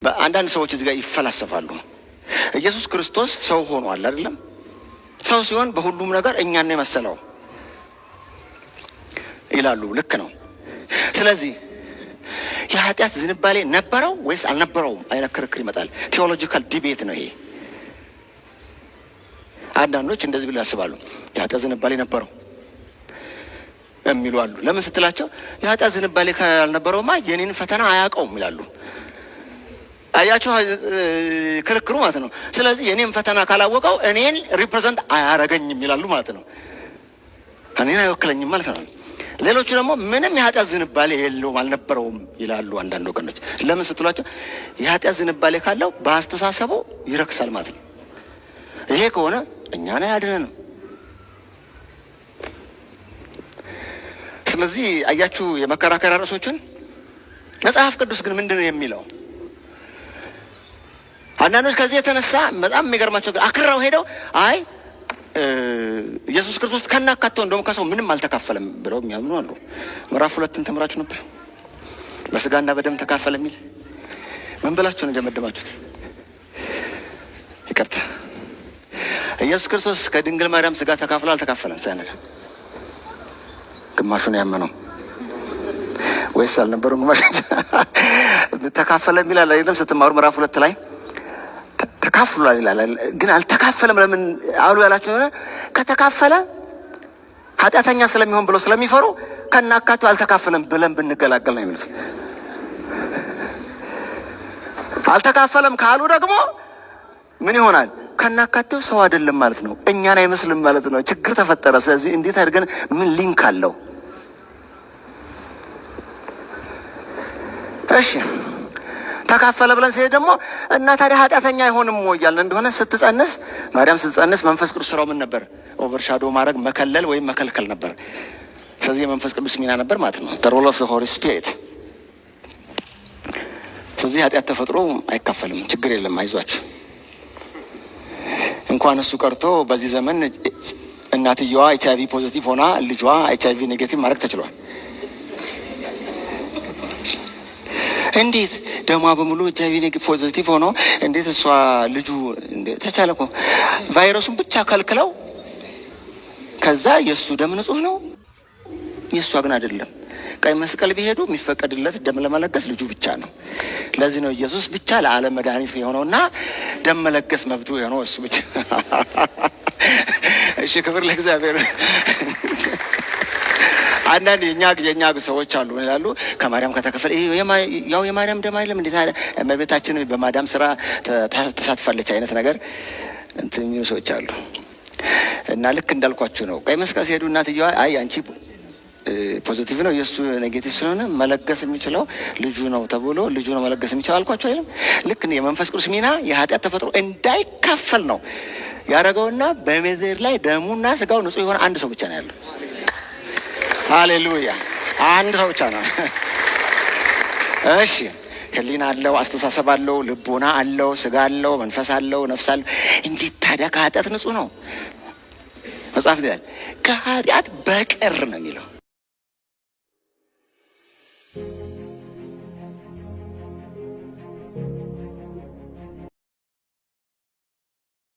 በአንዳንድ ሰዎች እዚህ ጋር ይፈላሰፋሉ። ኢየሱስ ክርስቶስ ሰው ሆኗል አይደለም? ሰው ሲሆን በሁሉም ነገር እኛን ነው የመሰለው ይላሉ። ልክ ነው። ስለዚህ የኃጢአት ዝንባሌ ነበረው ወይስ አልነበረውም አይነት ክርክር ይመጣል። ቴዎሎጂካል ዲቤት ነው ይሄ። አንዳንዶች እንደዚህ ብለው ያስባሉ፣ የኃጢአት ዝንባሌ ነበረው የሚሉ አሉ። ለምን ስትላቸው የኃጢአት ዝንባሌ ካልነበረውማ የኔን ፈተና አያውቀውም ይላሉ። አያቸው ክርክሩ ማለት ነው። ስለዚህ የኔን ፈተና ካላወቀው እኔን ሪፕሬዘንት አያረገኝም ይላሉ ማለት ነው። እኔን አይወክለኝም ማለት ነው። ሌሎቹ ደግሞ ምንም የኃጢአት ዝንባሌ የለውም አልነበረውም ይላሉ አንዳንድ ወገኖች። ለምን ስትሏቸው የኃጢአት ዝንባሌ ካለው በአስተሳሰቡ ይረክሳል ማለት ነው። ይሄ ከሆነ እኛን አያድነንም። ስለዚህ አያችሁ የመከራከሪያ ርዕሶችን። መጽሐፍ ቅዱስ ግን ምንድን ነው የሚለው? አንዳንዶች ከዚህ የተነሳ በጣም የሚገርማቸው ግን አክራው ሄደው አይ ኢየሱስ ክርስቶስ ከናካተው እንደውም ከሰው ምንም አልተካፈለም ብለው የሚያምኑ አሉ። ምዕራፍ 2 ተምራችሁ ነበር? በስጋና በደም ተካፈለ የሚል ምን ብላችሁ ነው እንደመደማችሁት? ይቅርታ፣ ኢየሱስ ክርስቶስ ከድንግል ማርያም ስጋ ተካፍሎ አልተካፈለም? ሳይነጋ ግማሹን ያመነው ወይስ አልነበረም? ግማሽ ተካፈለ የሚል አለ አይደለም? ስትማሩ ምዕራፍ 2 ላይ ተካፍሏል ይላል፣ ግን አልተካፈለም። ለምን አሉ ያላችሁ ከተካፈለ ኃጢአተኛ ስለሚሆን ብለው ስለሚፈሩ ከናካቴው አልተካፈለም ብለን ብንገላገል ነው የሚሉት። አልተካፈለም ካሉ ደግሞ ምን ይሆናል? ከናካቴው ሰው አይደለም ማለት ነው፣ እኛን አይመስልም ማለት ነው። ችግር ተፈጠረ። ስለዚህ እንዴት አድርገን ምን ሊንክ አለው? እሺ ተካፈለ ብለን ሲሄድ ደግሞ እና ታዲያ ኃጢአተኛ አይሆንም ወይ ያልን እንደሆነ ስትጸንስ ማርያም ስትጸንስ መንፈስ ቅዱስ ስራው ምን ነበር? ኦቨርሻዶ ማድረግ፣ መከለል ወይም መከልከል ነበር። ስለዚህ የመንፈስ ቅዱስ ሚና ነበር ማለት ነው። the role of the Holy Spirit። ስለዚህ ኃጢአት ተፈጥሮ አይካፈልም። ችግር የለም፣ አይዟችሁ። እንኳን እሱ ቀርቶ በዚህ ዘመን እናትየዋ HIV ፖዚቲቭ ሆና ልጇ HIV ኔጌቲቭ ማድረግ ተችሏል። እንዴት ደሟ በሙሉ HIV ኔጌቲቭ ፖዚቲቭ ሆኖ እንዴት እሷ ልጁ ተቻለ እኮ? ቫይረሱን ብቻ ከልክለው ከዛ የእሱ ደም ንጹህ ነው፣ የእሷ ግን አይደለም። ቀይ መስቀል ቢሄዱ የሚፈቀድለት ደም ለመለገስ ልጁ ብቻ ነው። ለዚህ ነው ኢየሱስ ብቻ ለዓለም መድኃኒት የሆነውና ደም መለገስ መብቱ የሆነው እሱ ብቻ። እሺ ክብር ለእግዚአብሔር። አንዳንድ የኛ ሰዎች አሉ ይላሉ ከማርያም ከተከፈለ ያው የማርያም ደም አይደለም እንዴት አለ እመቤታችን በማዳም ስራ ተሳትፋለች አይነት ነገር እንትን የሚሉ ሰዎች አሉ። እና ልክ እንዳልኳችሁ ነው። ቀይ መስቀል ሲሄዱ እናትየዋ አይ አንቺ ፖዚቲቭ ነው የእሱ ኔጌቲቭ ስለሆነ መለገስ የሚችለው ልጁ ነው ተብሎ ልጁ ነው መለገስ የሚችለው አልኳቸው አይደለም። ልክ የመንፈስ ቅዱስ ሚና የኃጢአት ተፈጥሮ እንዳይካፈል ነው ያደረገውና በምድር ላይ ደሙና ስጋው ንጹህ የሆነ አንድ ሰው ብቻ ነው ያለው። ሃሌሉያ! አንድ ሰው ብቻ ነው። እሺ ህሊና አለው፣ አስተሳሰብ አለው፣ ልቦና አለው፣ ስጋ አለው፣ መንፈስ አለው፣ ነፍስ አለው። እንዴት ታዲያ ከኃጢአት ንጹህ ነው? መጽሐፍ ይላል ከኃጢአት በቀር ነው የሚለው።